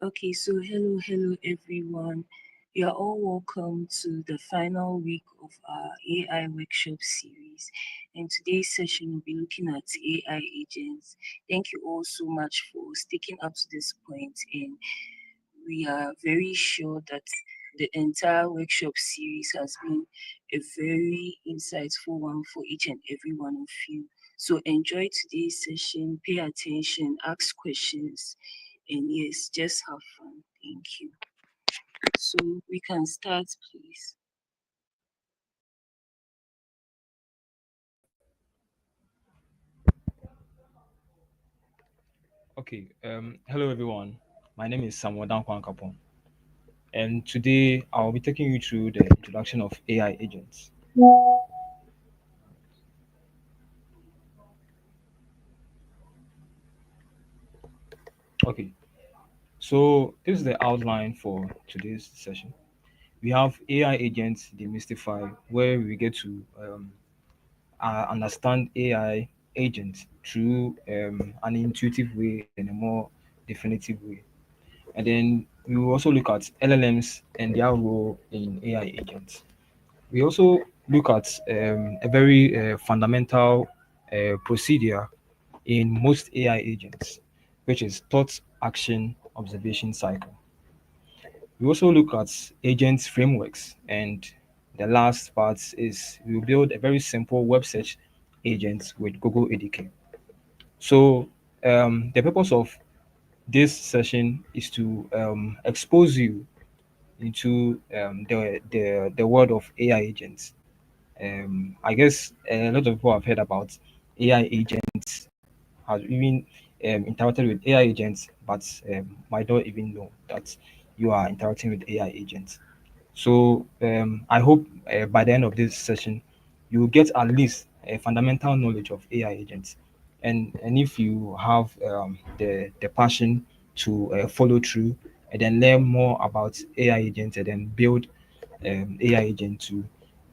Okay, so hello everyone. You are all welcome to the final week of our AI workshop series. And today's session will be looking at AI agents. Thank you all so much for sticking up to this point, and we are very sure that the entire workshop series has been a very insightful one for each and every one of you. So enjoy today's session, pay attention, ask questions, and yes, just have fun. Thank you. So we can start, please. Okay, hello everyone. My name is Samuel Dankwan Kapon, and today I'll be taking you through the introduction of AI agents. Okay, so this is the outline for today's session. We have AI agents demystify, where we get to understand AI agents through an intuitive way and a more definitive way. And then we will also look at LLMs and their role in AI agents. We also look at a very fundamental procedure in most AI agents, which is thought, action, observation cycle. We also look at agents frameworks, and the last part is we will build a very simple web search agent with Google ADK. So the purpose of this session is to expose you into the world of AI agents. I guess a lot of people have heard about AI agents, has even interacted with AI agents, but might not even know that you are interacting with AI agents. So I hope by the end of this session, you will get at least a fundamental knowledge of AI agents, and if you have the passion to follow through and then learn more about AI agents and then build AI agent too,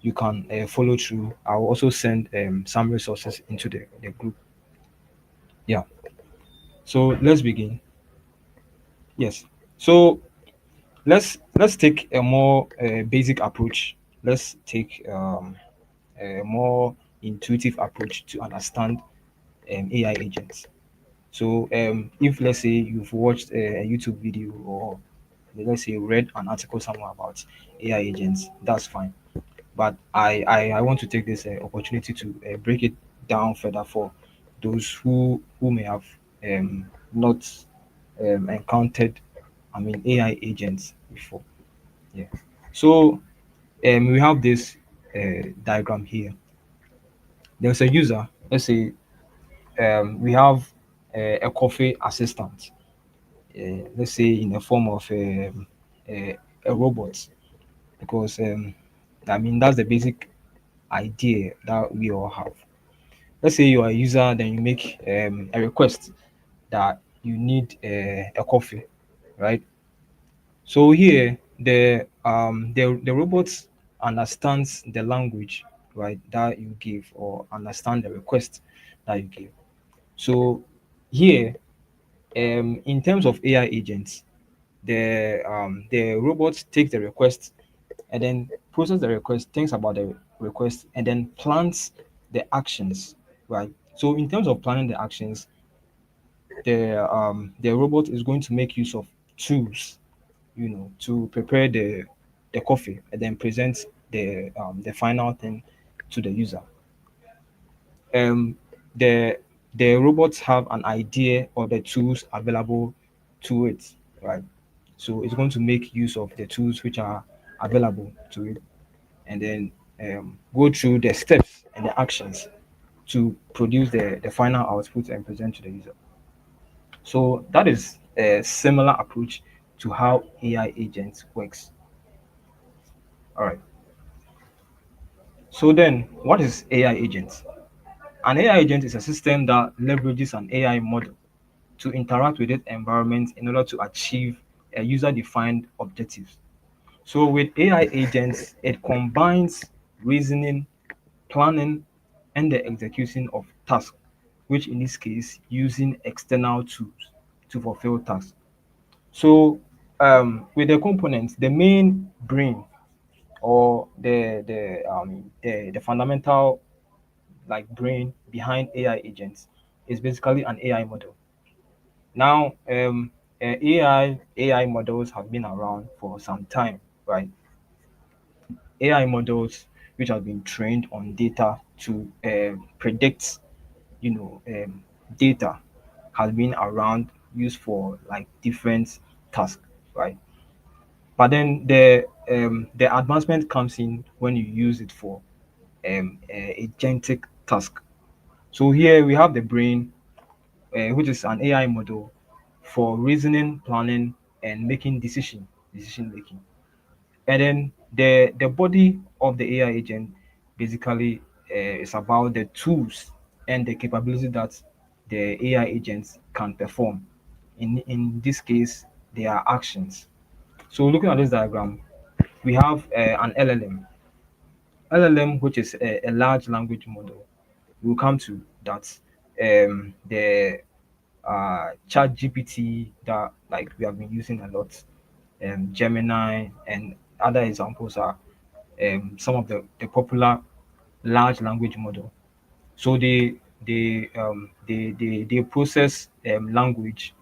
you can follow through. I will also send some resources into the group. Yeah. So let's begin. Yes. So let's take a more basic approach. Let's take a more intuitive approach to understand AI agents. So if let's say you've watched a YouTube video, or let's say you read an article somewhere about AI agents, that's fine. But I want to take this opportunity to break it down further for those who may have not encountered, I mean, AI agents before. Yeah. So we have this diagram here. There's a user. Let's say we have a coffee assistant. Let's say in the form of a robot, because I mean that's the basic idea that we all have. Let's say you are a user, then you make a request that you need a coffee, right? So here the robot understands the language, right, that you give, or understand the request that you give. So here in terms of AI agents, the robot takes the request and then process the request, thinks about the request, and then plans the actions, right? So in terms of planning the actions, the robot is going to make use of tools, to prepare the coffee and then present the final thing to the user. Um, the the robots have an idea of the tools available to it, right? So it's going to make use of the tools which are available to it, and then go through the steps and the actions to produce the final output and present to the user. So that is a similar approach to how AI agents works. All right. So then, what is AI agent? An AI agent is a system that leverages an AI model to interact with its environment in order to achieve a user-defined objectives. So with AI agents, it combines reasoning, planning, and the execution of tasks, which in this case using external tools to fulfill tasks. So with the components, the main brain or the fundamental like brain behind AI agents is basically an AI model. Now, AI models have been around for some time, right? AI models which have been trained on data to predict, data has been around used for like different tasks, right? But then the advancement comes in when you use it for agentic task. So here we have the brain, which is an AI model for reasoning, planning, and making decision making. And then the body of the AI agent basically is about the tools and the capability that the AI agents can perform. In this case, they are actions. So looking at this diagram, we have an LLM. LLM, which is a large language model. We'll come to that. The chat GPT that like we have been using a lot, Gemini and other examples are some of the popular large language model. So they process language,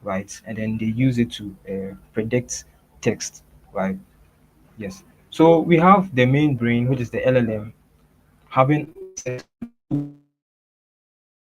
right, and then they use it to predict text, right. Yes. So we have the main brain, which is the LLM, having access to tools and capabilities that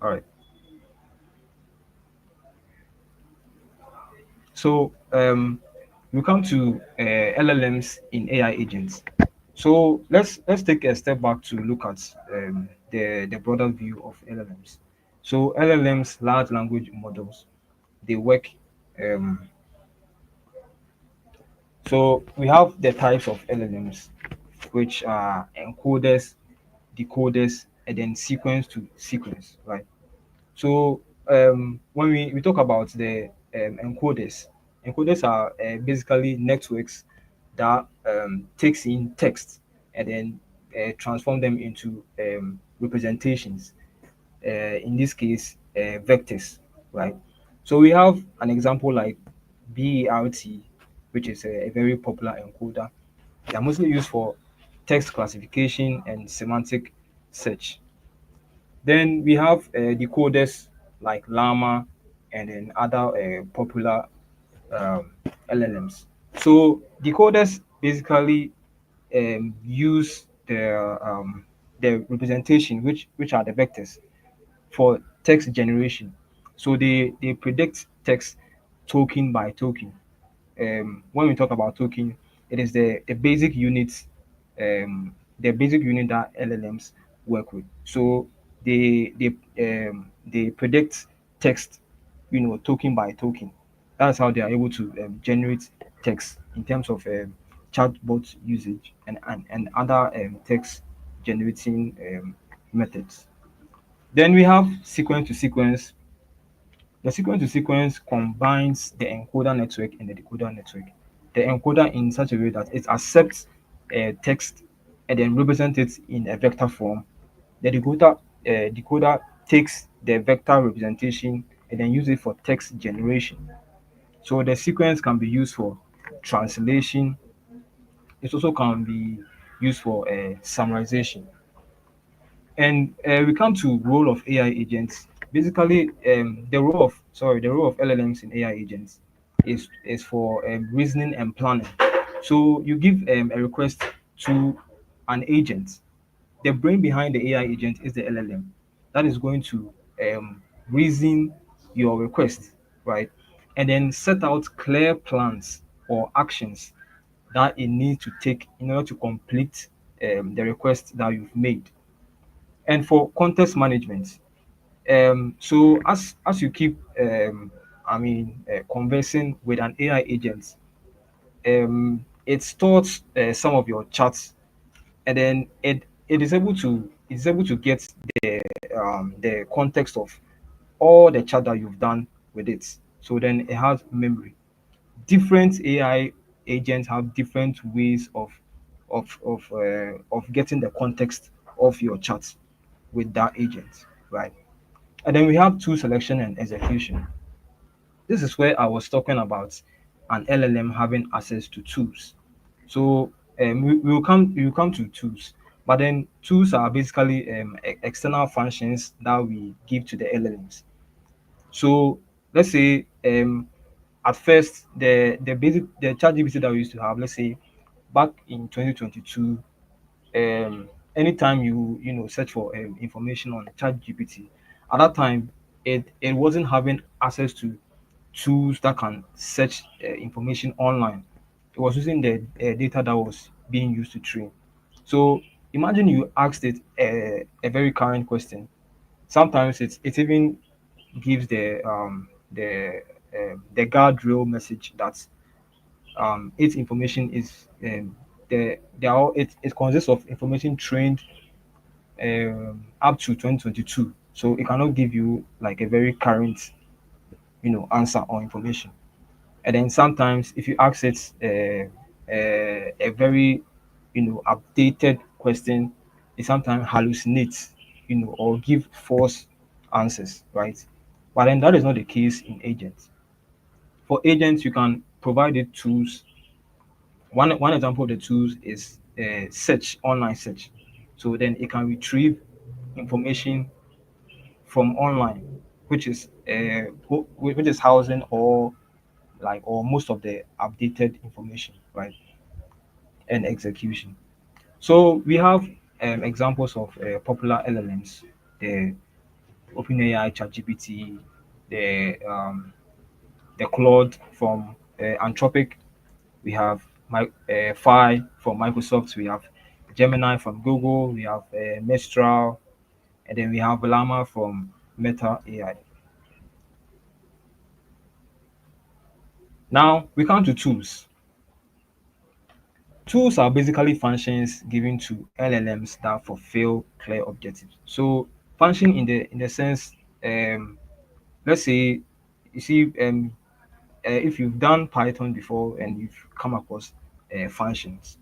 all right. So we come to LLMs in AI agents. So let's take a step back to look at the broader view of LLMs. So LLMs, large language models, they work. Um, so we have the types of LLMs, which are encoders, decoders, and then sequence to sequence, right? So when we talk about the encoders are basically networks that takes in text and then transform them into representations. In this case, vectors, right? So we have an example like BERT, which is a very popular encoder. They are mostly used for text classification and semantic search. Then we have decoders like Llama and then other popular LLMs. So decoders basically use the representation, which are the vectors, for text generation. So they predict text token by token. When we talk about token, it is the basic units, the basic unit that LLMs work with. So they predict text, token by token. That's how they are able to generate text in terms of chatbot usage and other text generating methods. Then we have sequence to sequence. The sequence to sequence combines the encoder network and the decoder network. The encoder in such a way that it accepts text and then represents it in a vector form. The decoder takes the vector representation and then use it for text generation. So the sequence can be used for translation. It also can be used for summarization. And we come to role of AI agents. Basically, the role of LLMs in AI agents is for reasoning and planning. So you give a request to an agent. The brain behind the AI agent is the LLM that is going to reason your request, right? And then set out clear plans or actions that it needs to take in order to complete the request that you've made. And for context management, so as you keep conversing with an AI agent, it stores some of your chats, and then it is able to get the context of all the chat that you've done with it. So then it has memory. Different AI agents have different ways of getting the context of your chat with that agent, right? And then we have tool selection and execution. This is where I was talking about an LLM having access to tools. So we will come to tools, but then tools are basically external functions that we give to the LLMs. So let's say at first the ChatGPT that we used to have, let's say back in 2022, anytime you search for information on ChatGPT, at that time it wasn't having access to tools that can search information online. It was using the data that was being used to train. So imagine you asked it a very current question. Sometimes it even gives the guardrail message that its information is they are all, it consists of information trained up to 2022. So it cannot give you like a very current answer or information. And then sometimes if you ask it a very updated question, it sometimes hallucinates, or give false answers, right? But then that is not the case in agents. For agents, you can provide it tools. One example of the tools is search, online search. So then it can retrieve information from online, which is which is housing or most of the updated information, right? And execution. So we have examples of popular LLMs, the OpenAI, ChatGPT, the Claude from Anthropic. We have Phi from Microsoft. We have Gemini from Google. We have Mistral, and then we have Llama from Meta AI. Now we come to tools. Tools are basically functions given to LLMs that fulfill clear objectives. So function in the sense, let's say, you see, if you've done Python before and you've come across functions,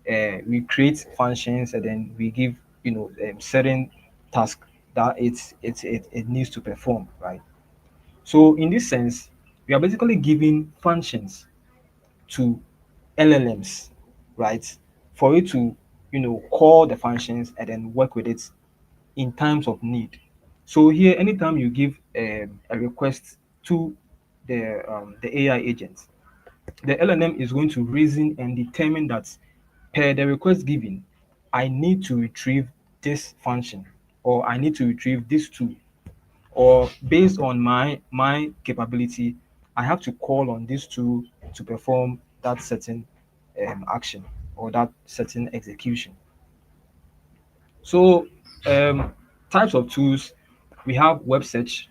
we create functions and then we give certain task that it needs to perform, right? So in this sense, we are basically giving functions to LLMs, right? For it to, call the functions and then work with it in times of need. So here, anytime you give a request to the AI agent, the LLM is going to reason and determine that per the request given, I need to retrieve this function, or I need to retrieve this tool, or based on my capability, I have to call on this tool to perform that certain action or that certain execution. So types of tools, we have web search,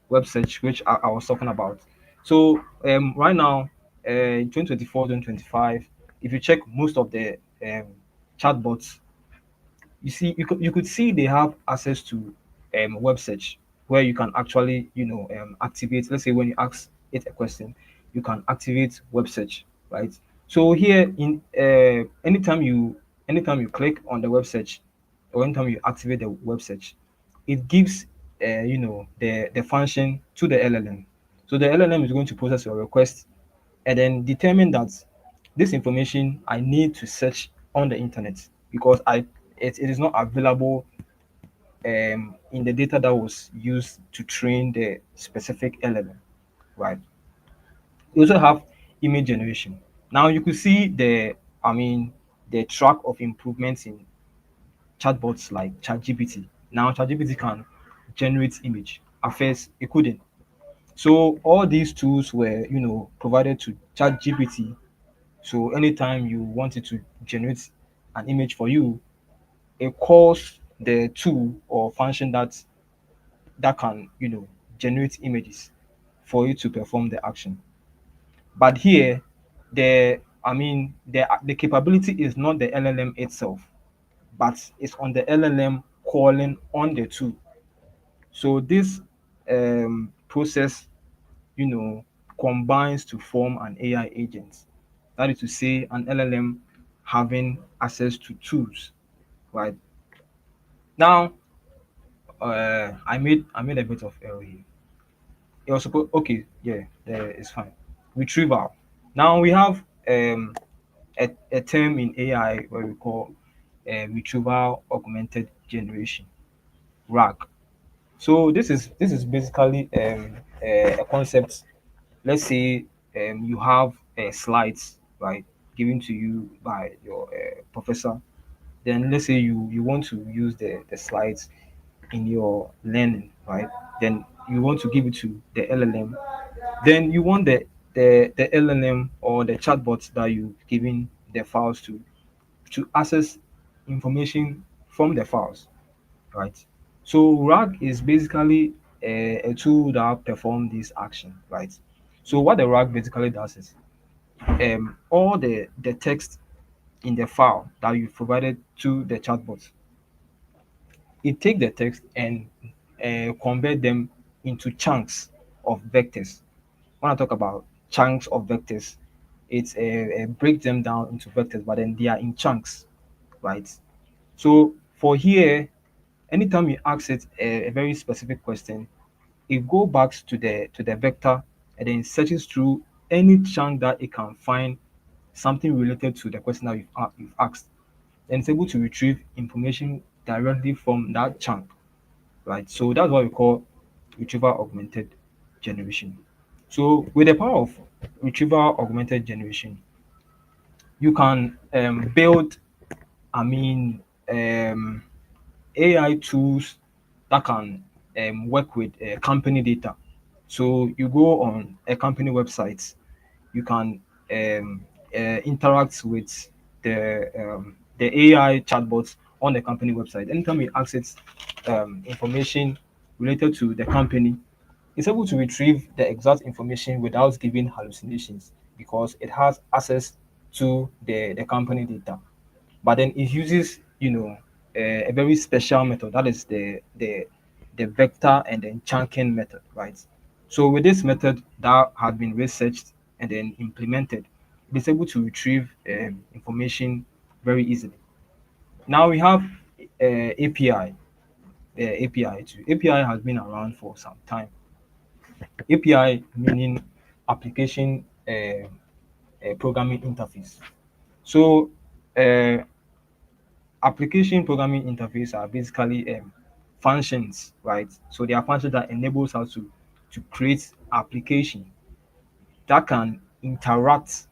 which I was talking about. So right now, in 2024, 2025, if you check most of the chatbots, you could see they have access to web search, where you can actually activate. Let's say when you ask it a question, you can activate web search, right? So here in anytime you click on the web search, or anytime you activate the web search, it gives the function to the LLM. So the LLM is going to process your request and then determine that this information I need to search on the internet, because it is not available in the data that was used to train the specific LLM, right? We also have image generation. Now you could see the track of improvements in chatbots like ChatGPT. Now ChatGPT can generate image. At first, it couldn't. So all these tools were, provided to ChatGPT. So anytime you wanted to generate an image for you, it calls the tool or function that can, generate images for you to perform the action. But here, the capability is not the LLM itself, but it's on the LLM calling on the tool. So this process, you know, combines to form an AI agent. That is to say, an LLM having access to tools, right? Now, I made a bit of error here. It was supposed okay, yeah, there it's fine. Retrieval. Now we have a term in AI where we call retrieval augmented generation (RAG). So this is basically a concept. Let's say you have slides, right, given to you by your professor. Then let's say you want to use the slides in your learning, right? Then you want to give it to the LLM. Then you want the LLM or the chatbot that you've given the files to access information from the files, right? So RAG is basically a tool that performs this action, right? So what the RAG basically does is all the text in the file that you provided to the chatbot, it take the text and convert them into chunks of vectors. When I talk about chunks of vectors, it's break them down into vectors, but then they are in chunks, right? So for here, anytime you ask it a very specific question, it go back to the vector and then searches through any chunk that it can find something related to the question that you've asked. And it's able to retrieve information directly from that chunk, right? So that's what we call retrieval augmented generation. So with the power of retrieval augmented generation, you can build, I mean, um, AI tools that can work with company data. So you go on a company website, you can interact with the AI chatbots on the company website. Anytime you access information related to the company, it's able to retrieve the exact information without giving hallucinations because it has access to the company data. But then it uses, a very special method. That is the vector and then chunking method, right? So with this method that has been researched and then implemented, it is able to retrieve information very easily. Now we have API. API too. API has been around for some time. API meaning application programming interface. So uh, application programming interface are basically functions, right? So they are functions that enables us to create application that can interact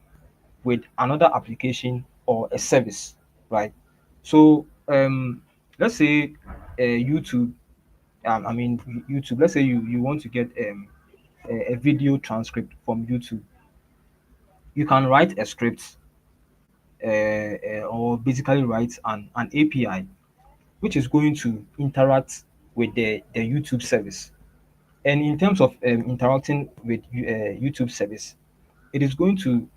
with another application or a service, right? So let's say YouTube. YouTube. Let's say you want to get a video transcript from YouTube. You can write a script or basically write an API which is going to interact with the YouTube service. And in terms of interacting with YouTube service, it is going to,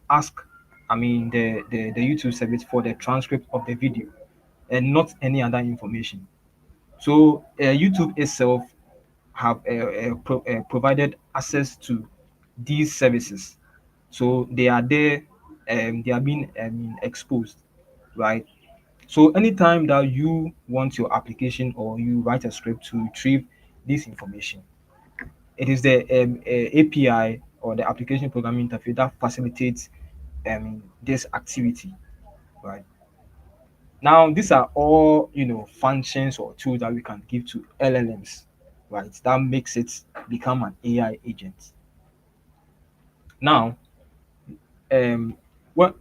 ask, the YouTube service for the transcript of the video and not any other information. So YouTube itself have provided access to these services. So they are there, they are being exposed, right? So anytime that you want your application or you write a script to retrieve this information, it is the API or the application programming interface that facilitates this activity, right? Now, these are all functions or tools that we can give to LLMs, right? That makes it become an AI agent. Now, um, what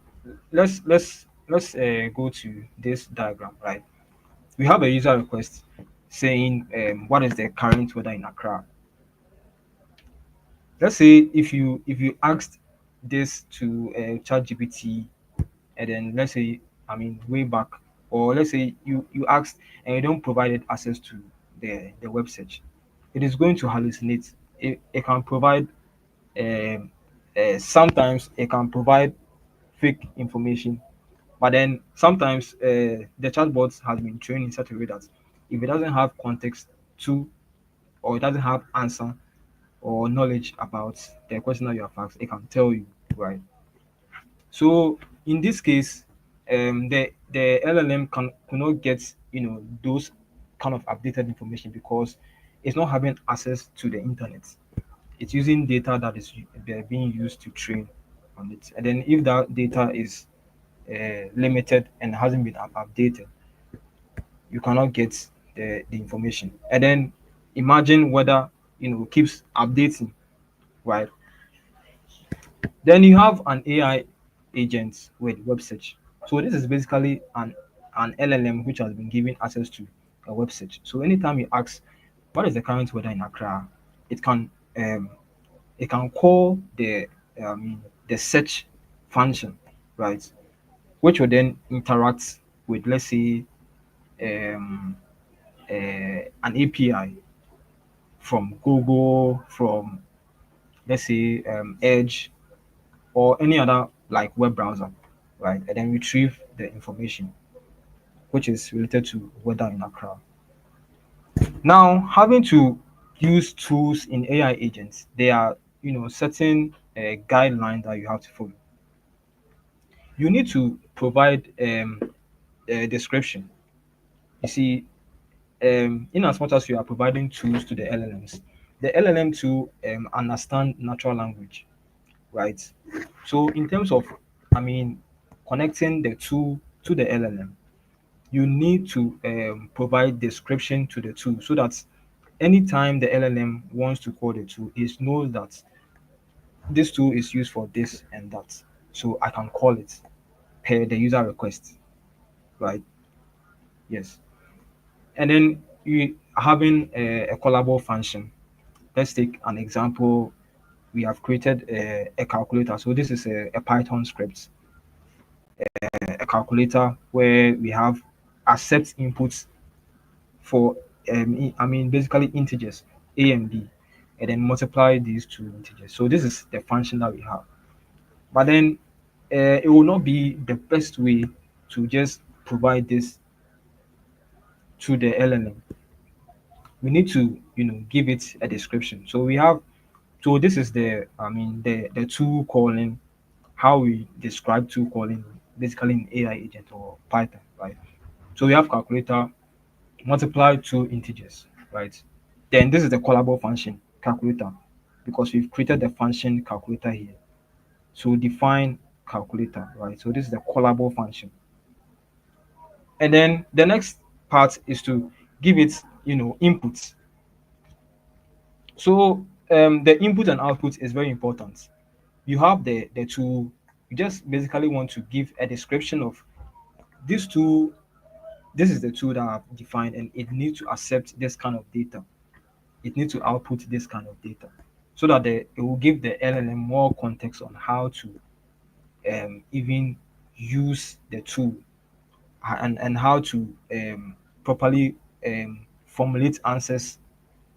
let's go to this diagram, right? We have a user request saying what is the current weather in Accra. Let's say if you asked this to ChatGPT, and then let's say way back, or let's say you asked and you don't provided access to the web search, it is going to hallucinate. It can provide um, sometimes it can provide fake information, but then sometimes the chatbot has been trained in such a way that if it doesn't have context to, or it doesn't have answer or knowledge about the question that you have asked, it can tell you, right? So in this case, the LLM could not get those kind of updated information because it's not having access to the internet. It's using data that is being used to train on it, and then if that data is limited and hasn't been updated, you cannot get the information. And then imagine whether keeps updating, right? Then you have an AI agent with web search. So this is basically an LLM which has been given access to a web search. So anytime you ask what is the current weather in Accra, it can um, it can call the search function, right? Which will then interact with, let's say, um, an API from Google, from, let's say, Edge, or any other like web browser, right? And then retrieve the information which is related to weather in Accra. Now, having to use tools in AI agents, there are certain guidelines that you have to follow. You need to provide a description. You see, in as much as you are providing tools to the LLMs, the LLM to understand natural language, right? So in terms of, I mean, connecting the tool to the LLM, you need to provide description to the tool so that anytime the LLM wants to call the tool, it knows that this tool is used for this and that. So I can call it per the user request, right? Yes. And then you having a callable function. Let's take an example. We have created a calculator. So this is a Python script, a calculator where we have accept inputs for basically integers a and b, and then multiply these two integers. So this is the function that we have. But then it will not be the best way to just provide this to the LLM. We need to give it a description. So we have, so this is the tool calling, how we describe tool calling basically in AI agent or Python, right? So we have calculator, multiply two integers, right? Then this is the callable function calculator, because we've created the function calculator here. So define calculator, right? So this is the callable function. And then the next part is to give it inputs. So the input and output is very important. You have the tool, you just basically want to give a description of this tool. This is the tool that I've defined, and it needs to accept this kind of data. It needs to output this kind of data, so that it will give the LLM more context on how to even use the tool, and how to properly formulate answers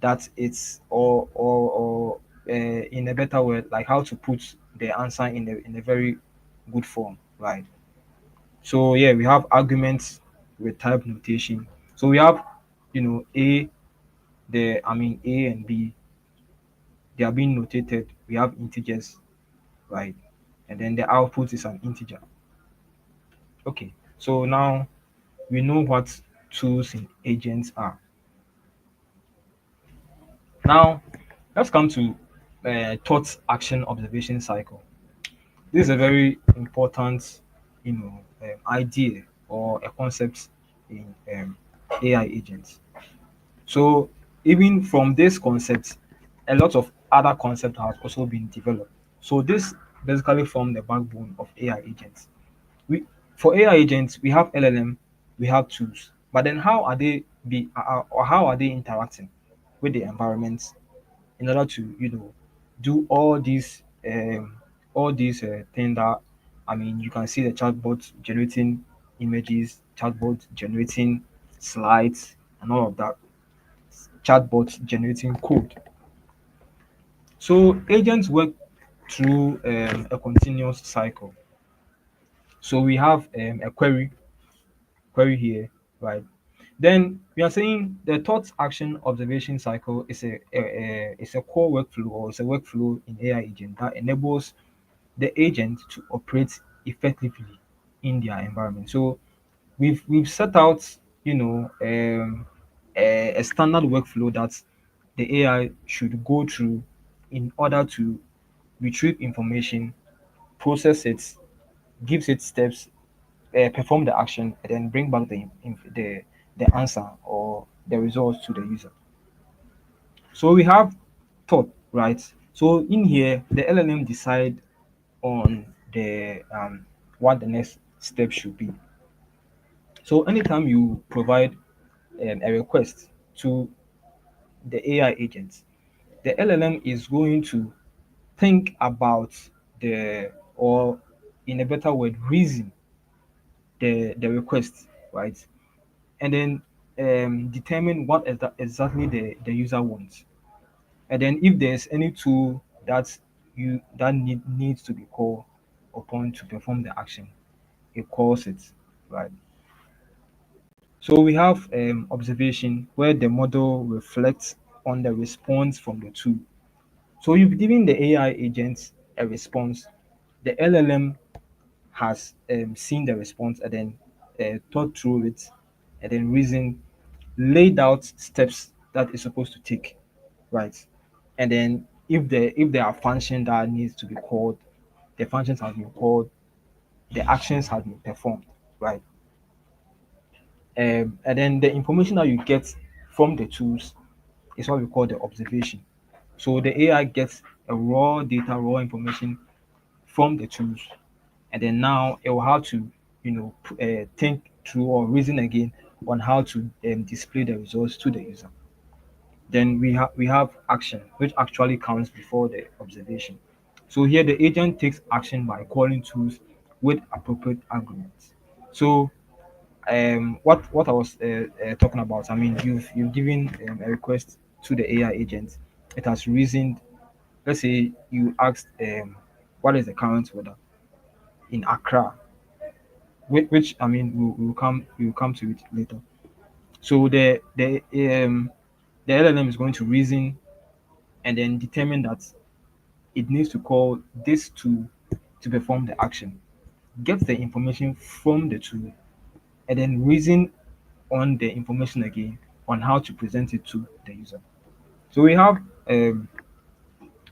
that it's or in a better word, like how to put the answer in a very good form, right? So yeah, we have arguments with type notation. So we have a the I mean a and b, they are being notated. We have integers, right? And then the output is an integer. Okay, so now we know what tools in agents are. Now let's come to thought action observation cycle. This is a very important idea or a concept in AI agents. So even from this concept, a lot of other concepts have also been developed. So this basically form the backbone of AI agents. We For AI agents, we have LLM, we have tools, but then how are they or how are they interacting with the environment in order to do all these things that you can see the chatbot generating. images, chatbot generating slides, and all of that. Chatbot generating code. So agents work through a continuous cycle. So we have a query here, right? Then we are saying the thought action observation cycle is a core workflow, or it's a workflow in AI agent that enables the agent to operate effectively in their environment. So we've set out, you know, a standard workflow that the AI should go through in order to retrieve information, process it, gives it steps, perform the action, and then bring back the answer or the results to the user. So we have thought, right? So in here, the LLM decide on the what the next step should be. So anytime you provide a request to the AI agent, the LLM is going to think about or in a better word, reason the request, right? And then determine what exactly the user wants. And then if there's any tool that needs to be called upon to perform the action, it calls it, right? So we have observation where the model reflects on the response from the tool. So you've given the AI agent a response, the LLM has seen the response and then thought through it and then reasoned, laid out steps that it's supposed to take, right? And then if there are functions that needs to be called, the functions have been called, the actions have been performed, right? And then the information that you get from the tools is what we call the observation. So the AI gets a raw data, raw information from the tools, and then now it will have to, think through or reason again on how to display the results to the user. Then we have action, which actually comes before the observation. So here the agent takes action by calling tools with appropriate arguments. So what I was talking about, I mean, you've given a request to the AI agent. It has reasoned. Let's say you asked what is the current weather in Accra, which I mean we'll come to it later. So the LLM is going to reason and then determine that it needs to call this tool to perform the action, get the information from the tool, and then reason on the information again on how to present it to the user. So we have a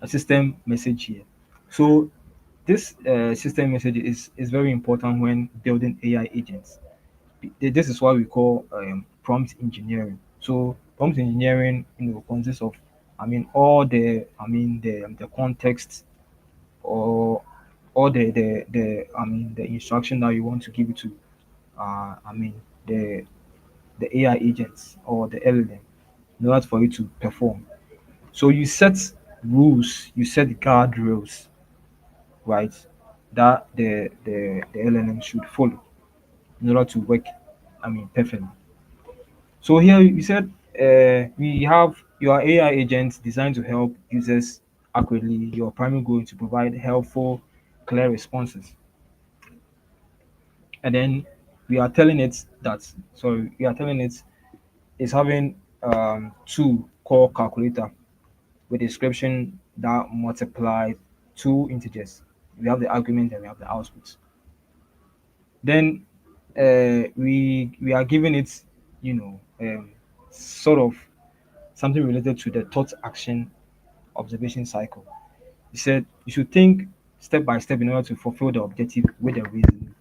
system message here. So this system message is very important when building AI agents. This is what we call prompt engineering. So prompt engineering, consists of, I mean, all the context or all the instruction that you want to give it to, I mean, the AI agents or the LLM in order for it to perform. So you set rules, you set guardrails, right? That the LLM should follow in order to work, I mean, perfectly. So here you said we have your AI agent designed to help users accurately. Your primary goal is to provide helpful, clear responses. And then we are telling it that, sorry, we are telling it is having two core calculator with description that multiply two integers. We have the argument and we have the output. Then we are giving it, sort of something related to the thought action observation cycle. He said you should think step by step in order to fulfill the objective with the reason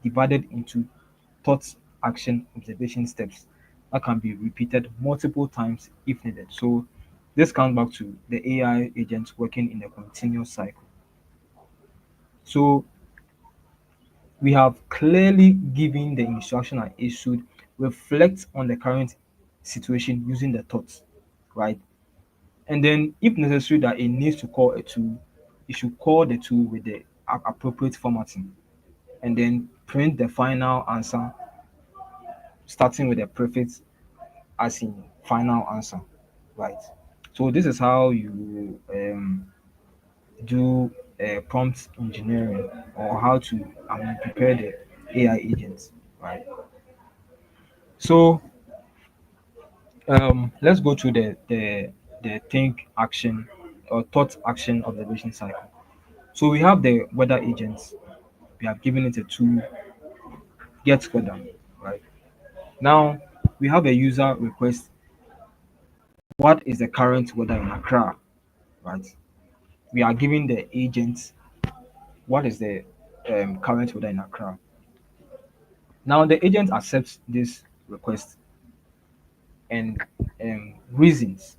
divided into thought action observation steps that can be repeated multiple times if needed. So this comes back to the AI agents working in a continuous cycle. So we have clearly given the instruction and it should reflect on the current situation using the thoughts, right? And then, if necessary, that it needs to call a tool, it should call the tool with the appropriate formatting. and then print the final answer, starting with the prefix as in final answer, right? So this is how you do prompt engineering, or how to prepare the AI agents, right? So let's go through the think action or thought action observation cycle. So we have the weather agents. We have given it a tool, get weather, right? Now we have a user request. What is the current weather in Accra, right? We are giving the agent what is the current weather in Accra. Now the agent accepts this request and reasons.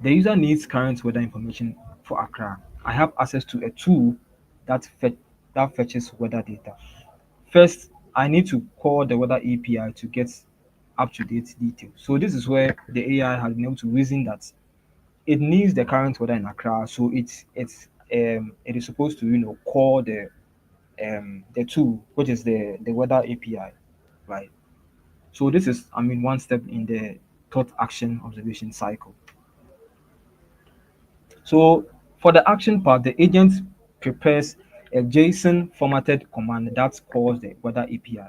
The user needs current weather information for Accra. I have access to a tool that fetches weather data. First, I need to call the weather API to get up-to-date details. So this is where the AI has been able to reason that it needs the current weather in Accra. So it is supposed to call the tool, which is the weather API, right? So this is one step in the thought action observation cycle. So for the action part, the agent prepares a JSON formatted command that calls the weather API.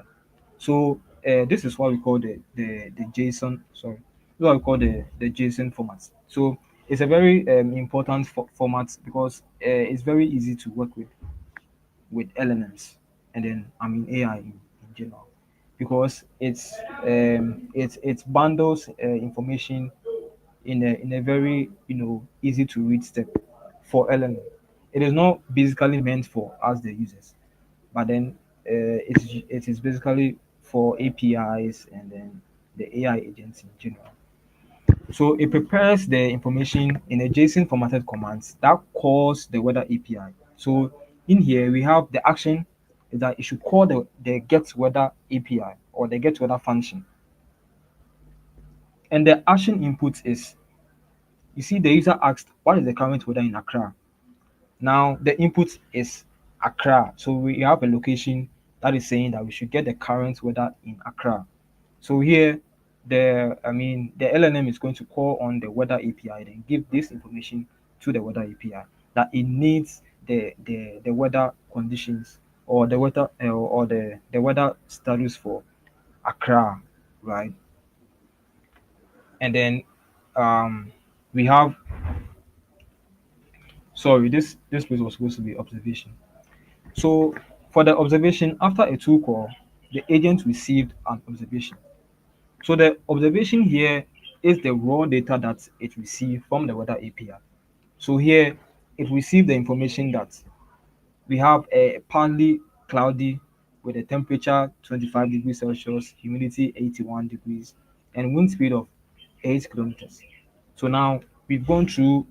So this is what we call the JSON. Sorry, this is what we call the JSON format. So it's a very important format because it's very easy to work with LLMs, and then AI in general, because it bundles information in a very easy to read step for LLM. It is not basically meant for us the users, but then it is basically for APIs and then the AI agents in general. So it prepares the information in a JSON formatted commands that calls the weather API. So in here we have the action is that it should call the get weather API or the get weather function. And the action input is, you see, the user asked what is the current weather in Accra. Now the input is Accra. So we have a location that is saying that we should get the current weather in Accra. So here, the LLM is going to call on the weather API, then give this information to the weather API that it needs the weather conditions, or the weather status for Accra, right? And then um, we have, sorry, this place was supposed to be observation. So for the observation, after a tool call, the agent received an observation. So the observation here is the raw data that it received from the weather API. So here it received the information that we have a partly cloudy with a temperature 25 degrees Celsius, humidity 81 degrees, and wind speed of 8 kilometers. So now we've gone through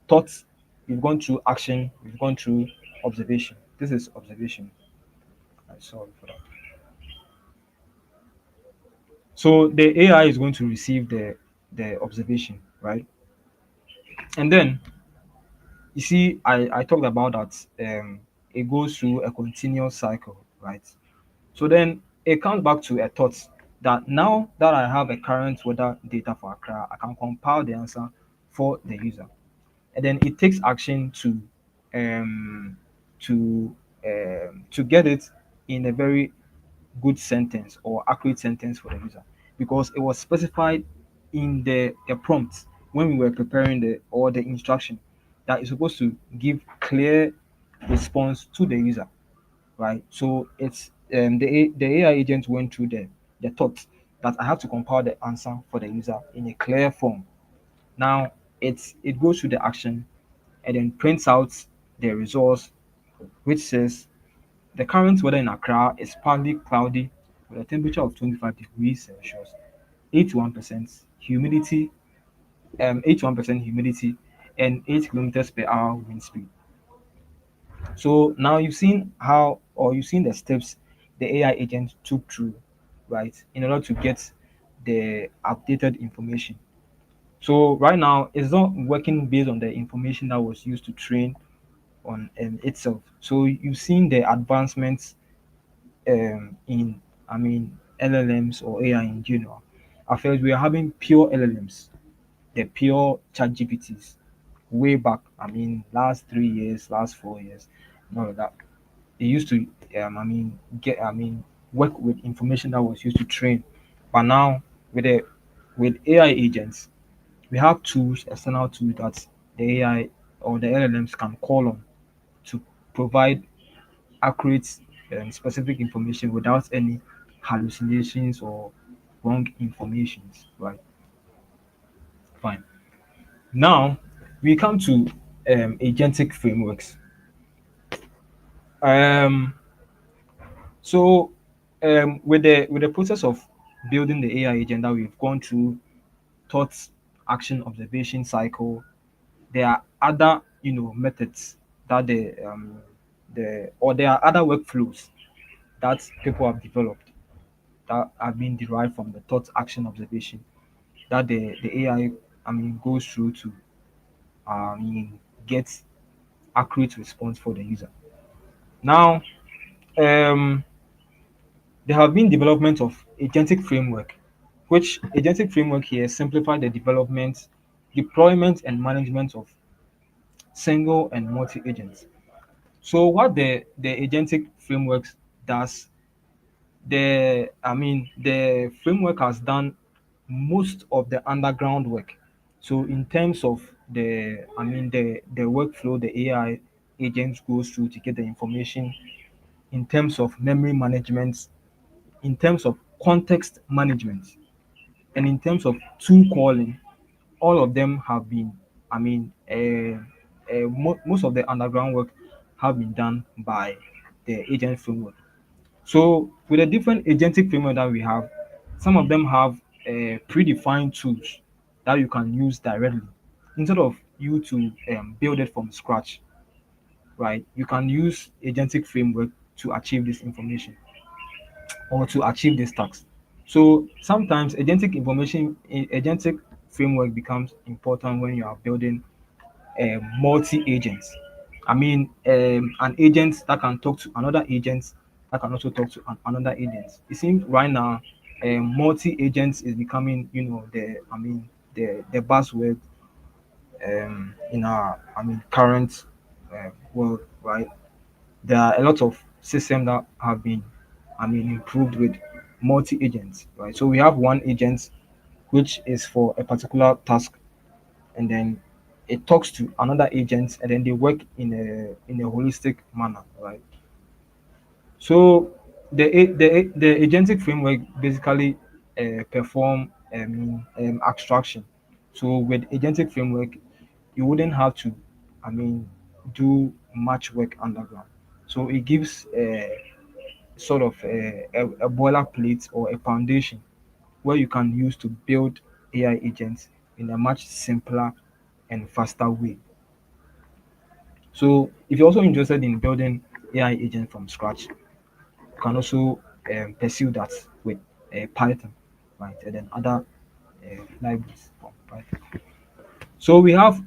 thoughts, we've gone through action, we've gone through observation. This is observation. I'm sorry for that. So the AI is going to receive the observation, right? And then you see, I talked about that it goes through a continuous cycle, right? So then it comes back to a thought that now that I have a current weather data for Accra, I can compile the answer for the user. And then it takes action um to get it in a very good sentence or accurate sentence for the user, because it was specified in the prompt when we were preparing the instruction that is supposed to give clear response to the user, right? So it's the AI agent went through the thought that I have to compile the answer for the user in a clear form. Now it goes through the action and then prints out the results, which says the current weather in Accra is partly cloudy with a temperature of 25 degrees Celsius, 81% humidity, 81% humidity, and 8 kilometers per hour wind speed. So now you've seen how, or you've seen the steps the AI agent took through, right, in order to get the updated information. So right now, it's not working based on the information that was used to train on itself. So you've seen the advancements in, LLMs or AI in general. I felt we are having pure LLMs, the pure chat GPTs way back. Last 3 years, last 4 years, and all of that. They used to, get, work with information that was used to train. But now, with AI agents, we have tools, external tools that the AI or the LLMs can call on to provide accurate and specific information without any hallucinations or wrong informations. Right? Fine. Now we come to agentic frameworks. Um, so with the process of building the AI agent that we've gone through, thoughts, action, observation cycle, there are other methods that there are other workflows that people have developed that have been derived from the thought, action, observation that the AI goes through to get accurate response for the user. Now, um, there have been development of agentic framework, which agentic framework here simplify the development, deployment, and management of single and multi agents. So what the agentic frameworks does, the framework has done most of the underground work. So in terms of the workflow the AI agent goes through to get the information, in terms of memory management, in terms of context management, and in terms of tool calling, all of them have been, most of the underground work have been done by the agent framework. So with the different agentic framework that we have, some of them have predefined tools that you can use directly instead of you to build it from scratch, right? You can use agentic framework to achieve this information or to achieve this task. So sometimes agentic framework becomes important when you are building multi agents. An agent that can talk to another agent that can also talk to another agent. It seems right now, multi agents is becoming, the buzzword in our, current world, right? There are a lot of systems that have been, improved with multi agents, right? So we have one agent which is for a particular task, and then it talks to another agent, and then they work in a holistic manner, right? So the agentic framework basically perform abstraction. So with agentic framework, you wouldn't have to, I mean, do much work underground. So it gives sort of a boilerplate or a foundation where you can use to build AI agents in a much simpler and faster way. So if you're also interested in building AI agent from scratch, you can also pursue that with Python, right? And then other libraries from Python. So we have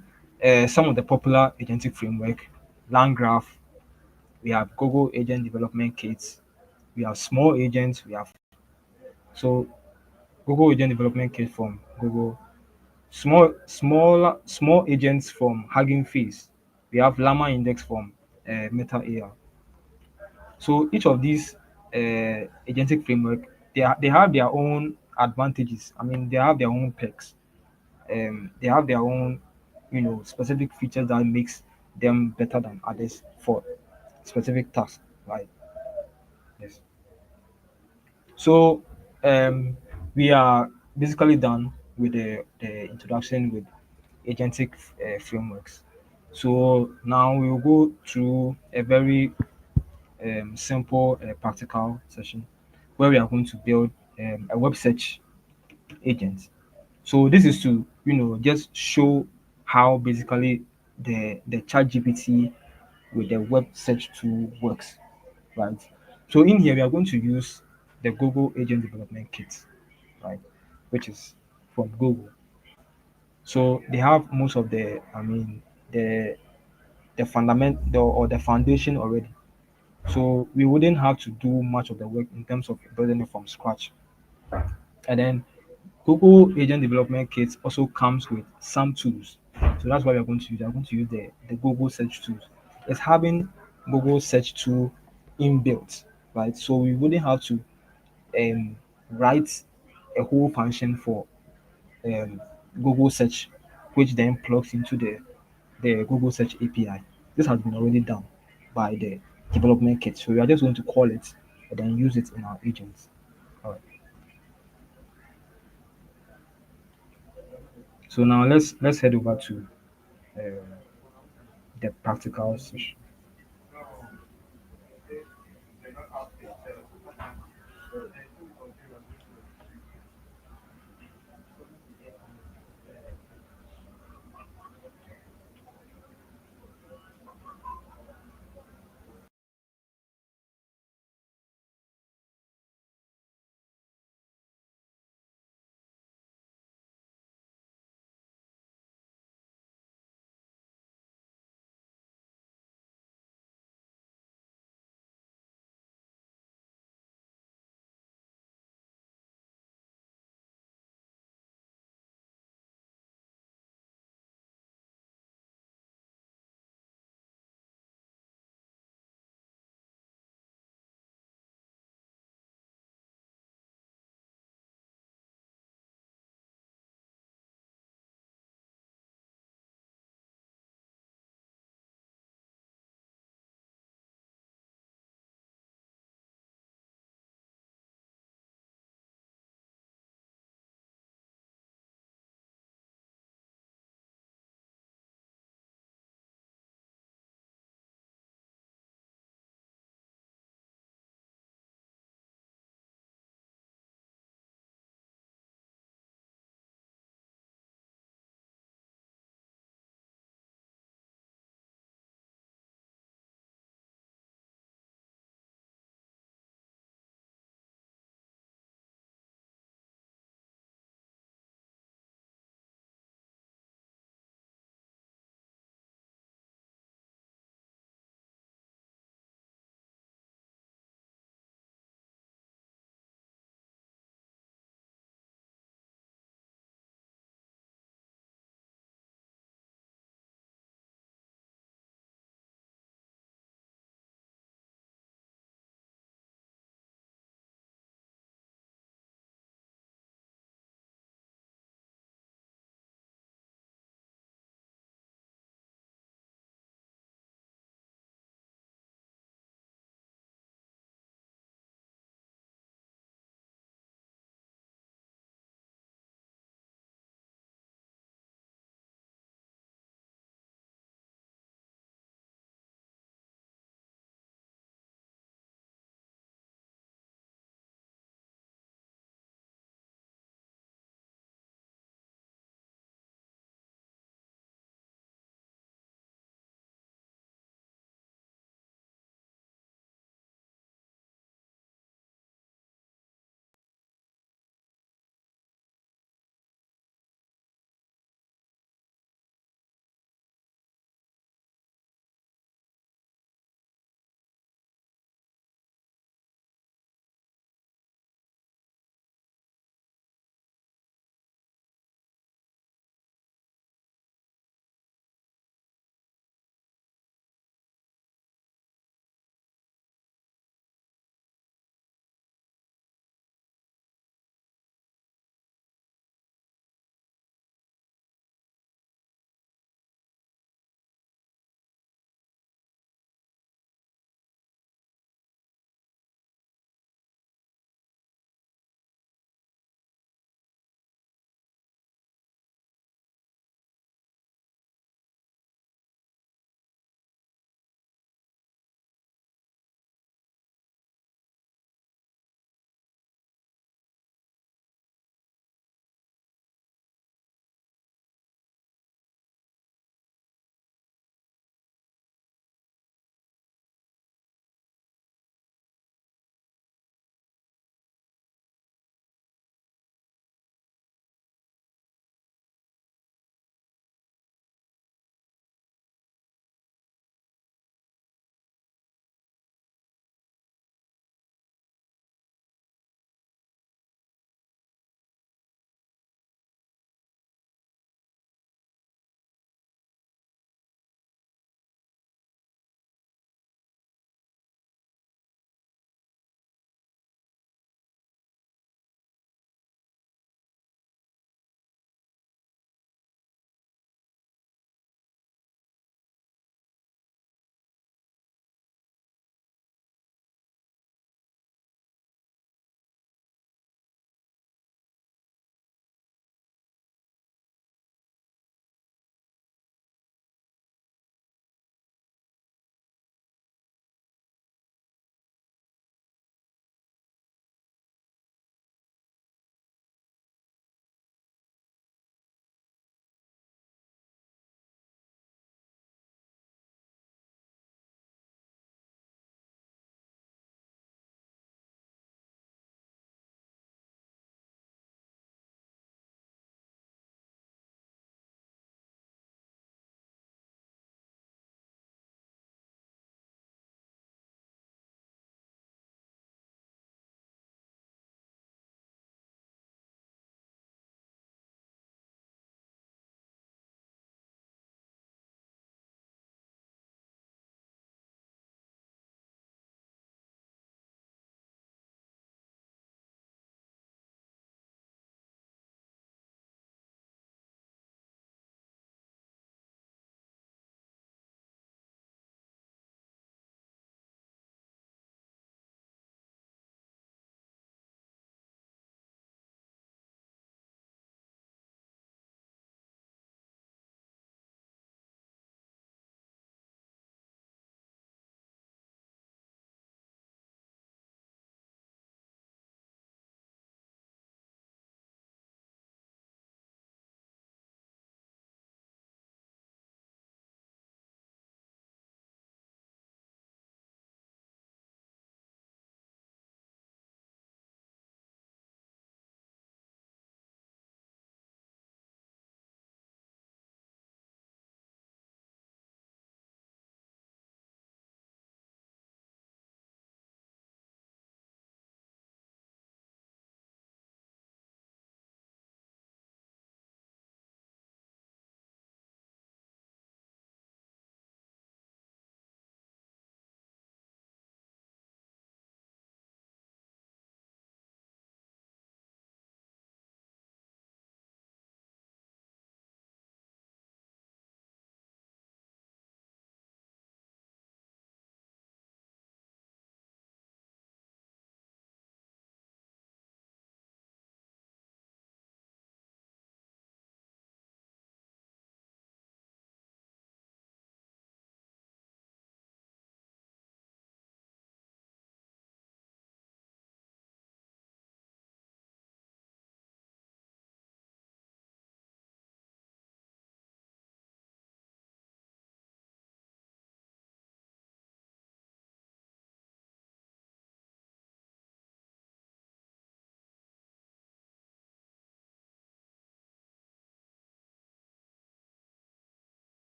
some of the popular agentic framework, LangGraph, we have Google Agent Development Kits, we have small agents, we have so Google Agent Development Kit from Google, small agents from Hugging Face. We have Llama Index from Meta AI. So each of these agentic framework, they have their own advantages. They have their own perks. They have their own, specific features that makes them better than others for specific tasks. Right? Yes. So um, we are basically done with the introduction with agentic frameworks. So now we will go through a very simple practical session where we are going to build a web search agent. So this is to just show how basically the chat GPT with the web search tool works, right? So in here we are going to use the Google Agent Development Kit, right, which is from Google. So they have most of the the fundament or the foundation already. So we wouldn't have to do much of the work in terms of building it from scratch. And then Google Agent Development Kit also comes with some tools. So that's what we're going to use. I'm going to use the Google Search tools. It's having Google Search tool inbuilt, right? So we wouldn't have to write a whole function for um, Google Search, which then plugs into the Google Search API. This has been already done by the development kit. So we are just going to call it and then use it in our agents. All right. So now let's head over to the practical session.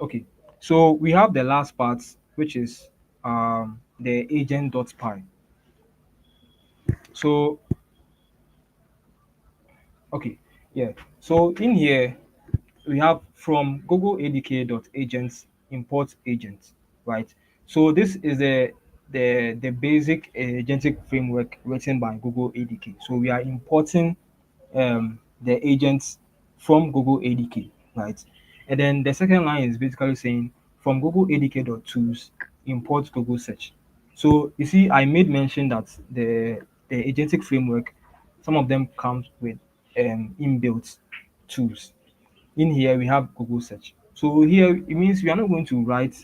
Okay, so we have the last part, which is the agent.py. So okay, yeah. So in here we have from Google ADK.agents import agents, right? So this is the basic agentic framework written by Google ADK. So we are importing the agents from Google ADK, right? And then the second line is basically saying from Google ADK.tools import Google search. So you see, I made mention that the agentic framework, some of them comes with inbuilt tools. In here we have Google search. So here it means we are not going to write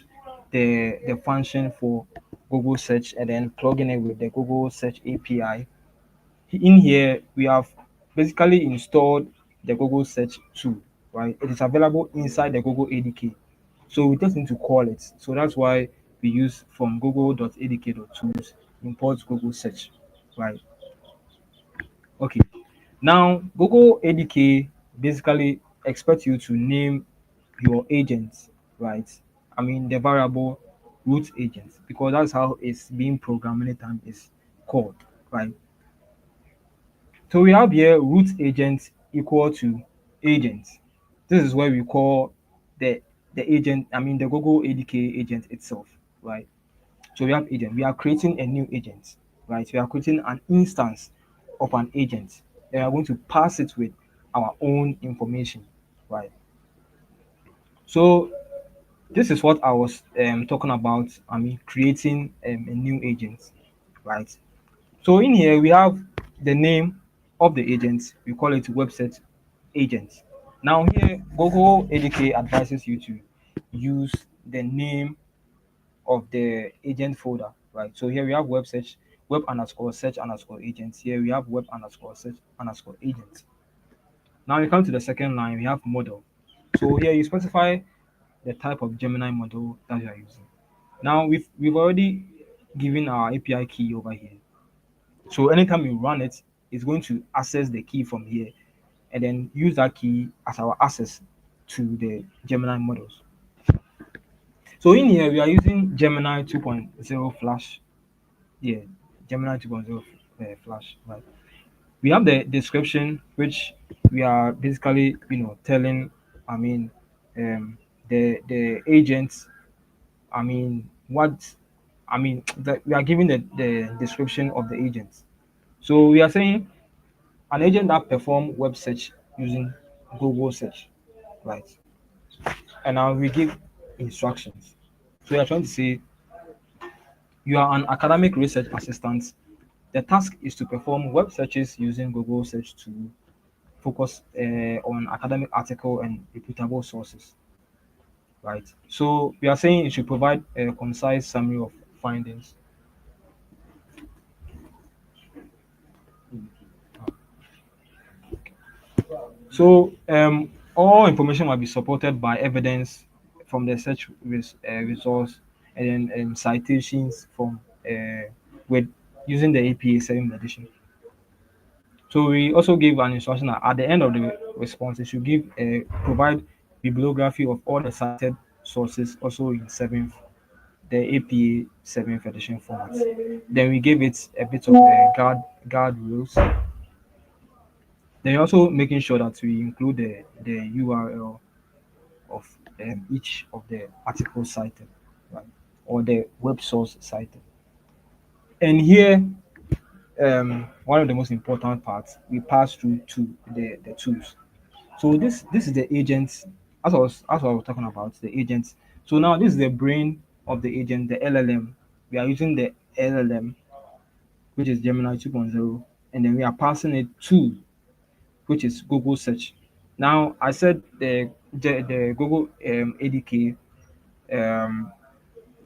the function for Google search and then plugging it with the Google search API. In here we have basically installed the Google search tool, right? It is available inside the Google ADK. So we just need to call it. So that's why we use from google.adk.tools import Google search, right? Okay. Now, Google ADK basically expects you to name your agents, right? I mean, the variable root agent, because that's how it's being programmed anytime it's called, right? So we have here root agent equal to agent. This is where we call the the agent, I mean the Google ADK agent itself, right? So we have agent. We are creating a new agent, right? We are creating an instance of an agent. Then we are going to pass it with our own information, right? So this is what I was talking about. I mean, creating a new agent, right? So in here we have the name of the agent. We call it website agent. Now here Google ADK advises you to use the name of the agent folder, right? So here we have web search, web underscore search underscore agents. Here we have web underscore search underscore agents. Now we come to the second line, we have model. So here you specify the type of Gemini model that you are using. Now we've already given our API key over here. So anytime you run it, it's going to access the key from here and then use that key as our access to the Gemini models. So in here we are using Gemini 2.0 Flash. Yeah, Gemini 2.0 Flash. Right. We have the description, which we are basically, telling. I mean, the agents. I mean, what? I mean, that we are giving the description of the agents. So we are saying an agent that perform web search using Google search, right? And now we give instructions. So we are trying to say you are an academic research assistant. The task is to perform web searches using Google search to focus on academic article and reputable sources, right? So we are saying it should provide a concise summary of findings. So all information will be supported by evidence from the search resource and then citations from with using the APA 7th edition. So we also give an instruction that at the end of the response, it should give provide bibliography of all the cited sources, also in seventh, the APA 7th edition format. Then we give it a bit of guard rules. Then also making sure that we include the URL of each of the articles cited, right, or the web source cited. And here, one of the most important parts, we pass through to the tools. So this is the agent, as I was talking about the agent. So now this is the brain of the agent, the LLM. We are using the LLM, which is Gemini 2.0, and then we are passing it to, which is Google search. Now I said the Google ADK um,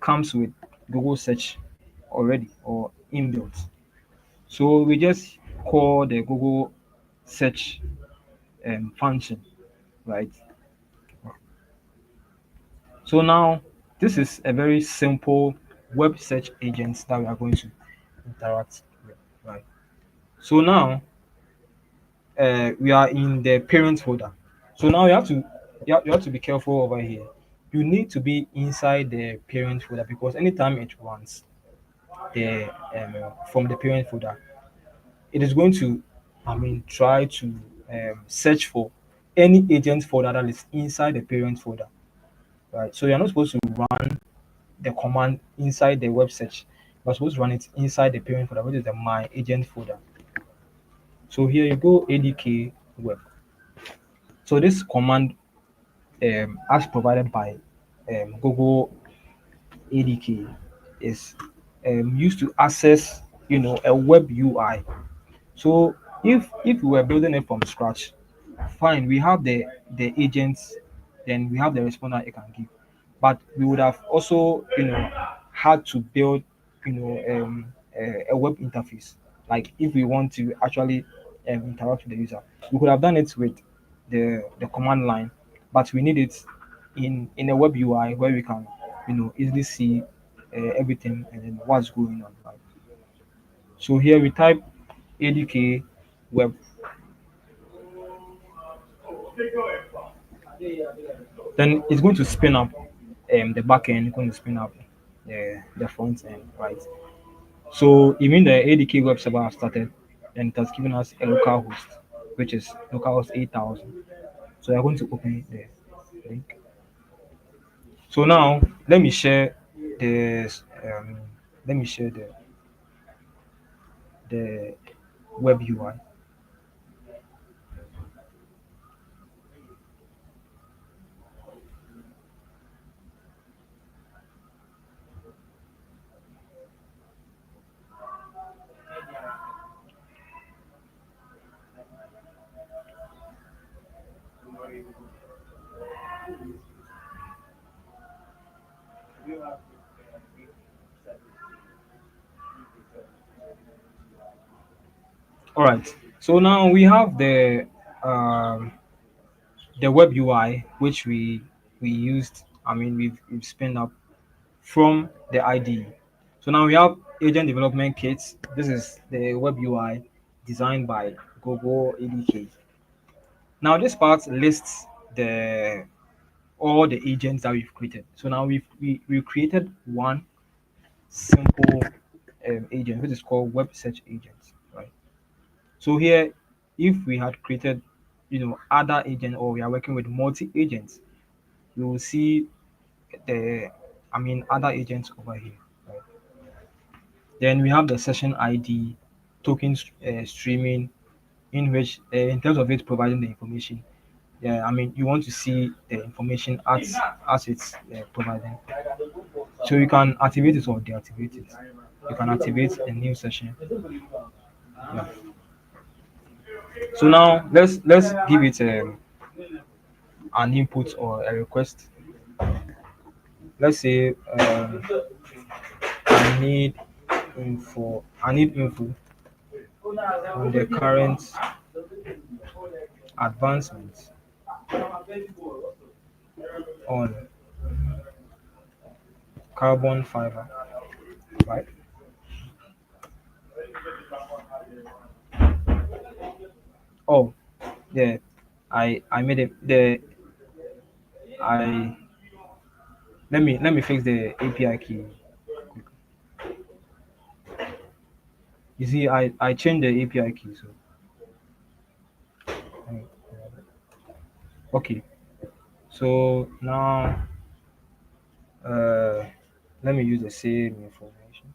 comes with Google search already or inbuilt. So we just call the Google search function, right? So now this is a very simple web search agent that we are going to interact with, right? So now we are in the parent folder. So now you have to be careful over here you need to be inside the parent folder because anytime it runs the from the parent folder, it is going to, try to search for any agent folder that is inside the parent folder, right? So you're not supposed to run the command inside the web search. You're supposed to run it inside the parent folder, which is the my agent folder. So here you go, ADK web. So this command, as provided by Google ADK, is used to access, a web UI. So if we were building it from scratch, fine, we have the agents, then we have the responder it can give. But we would have also, had to build, a web interface. Like if we want to actually interact with the user, we could have done it with the command line, but we need it in a web UI where we can, easily see everything and then what's going on. Right? So here we type ADK web, then it's going to spin up the back end, going to spin up the front end, right? So even the ADK web server has started, and it has given us a local host, which is localhost 8000. So we're going to open the link. So now let me share this. Let me share the web UI. All right. So now we have the web UI which we used. We've spun up from the IDE. So now we have agent development kits. This is the web UI designed by Google ADK. Now this part lists the all the agents that we've created. So now we created one simple agent which is called web search agent, right? So here, if we had created, other agent or we are working with multi agents, we will see the other agents over here. Right? Then we have the session ID, token streaming, in which in terms of it providing the information. Yeah, you want to see the information as it's providing. So you can activate it or deactivate it. You can activate a new session. Yeah. So now let's give it an input or a request. Let's say I need info on the current advancements on carbon fiber, right? Oh, yeah, I made it. The I let me fix the API key. You see, I changed the API key, so um, okay. So now uh, let me use the same information.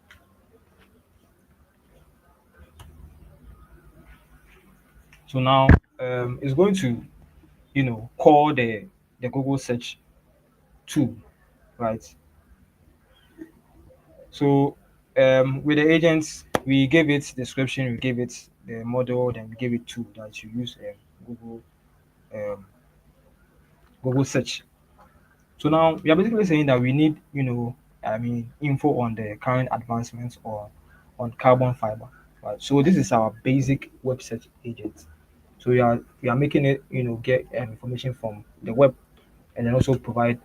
So now it's going to call the Google search tool, right? So with the agents, we gave it description, we gave it the model, then we gave it tool that you use Google um, Google search. So now we are basically saying that we need info on the current advancements or on carbon fiber, right? So this is our basic web search agent. So we are making it get information from the web and then also provide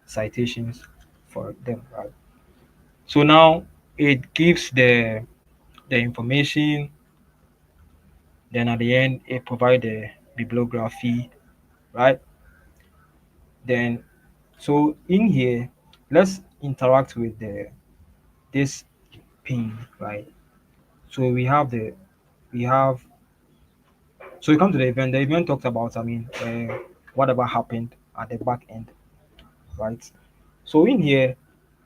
citations for them, right? So now it gives the information, then at the end it provide the bibliography, right? Then So in here, let's interact with the this pin, right? So we have so we come to the event. The event talked about, whatever happened at the back end, right? So in here,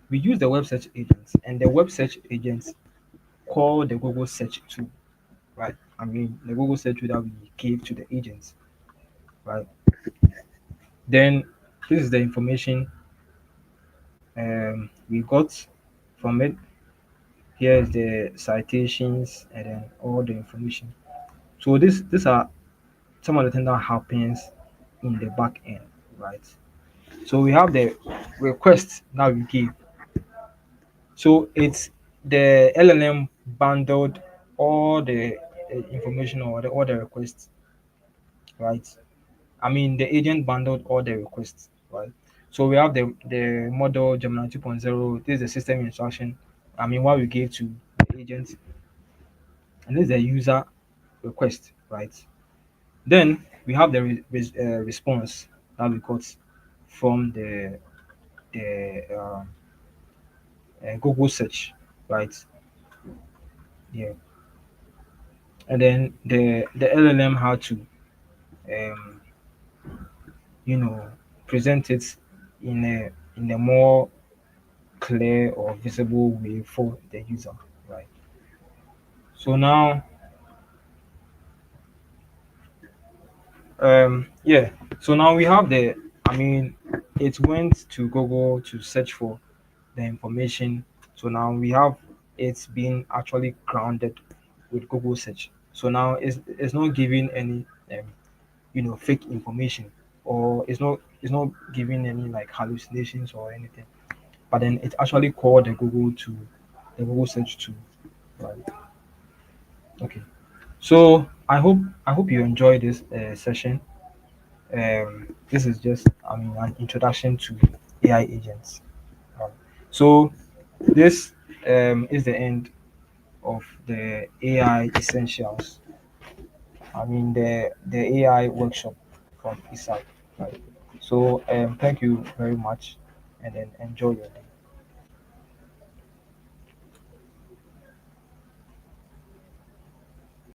we use the web search agents, and the web search agents call the Google search tool, right? The Google search tool that we gave to the agents, right? Then this is the information we got from it. Here is the citations and then all the information. So these are some of the things that happens in the back end, right? So we have the request that we give. So it's the LLM bundled all the information or all the requests, right? The agent bundled all the requests, right? So we have the model Gemini 2.0. This is the system instruction. What we gave to the agent, and this is the user request, right? Then we have the response that we got from the Google search, right? Yeah, and then the LLM had to um, you know present it in a more clear or visible way for the user, right? So now, yeah, so now we have it went to Google to search for the information. So now we have it's been actually grounded with Google search. So now it's not giving any fake information, or it's not giving any like hallucinations or anything. But then it actually called the Google search tool. Right. Okay. So I hope you enjoy this session. This is just an introduction to AI agents. Um, so this is the end of the AI essentials. The AI workshop from ISAC. Right. So thank you very much, and then enjoy your day.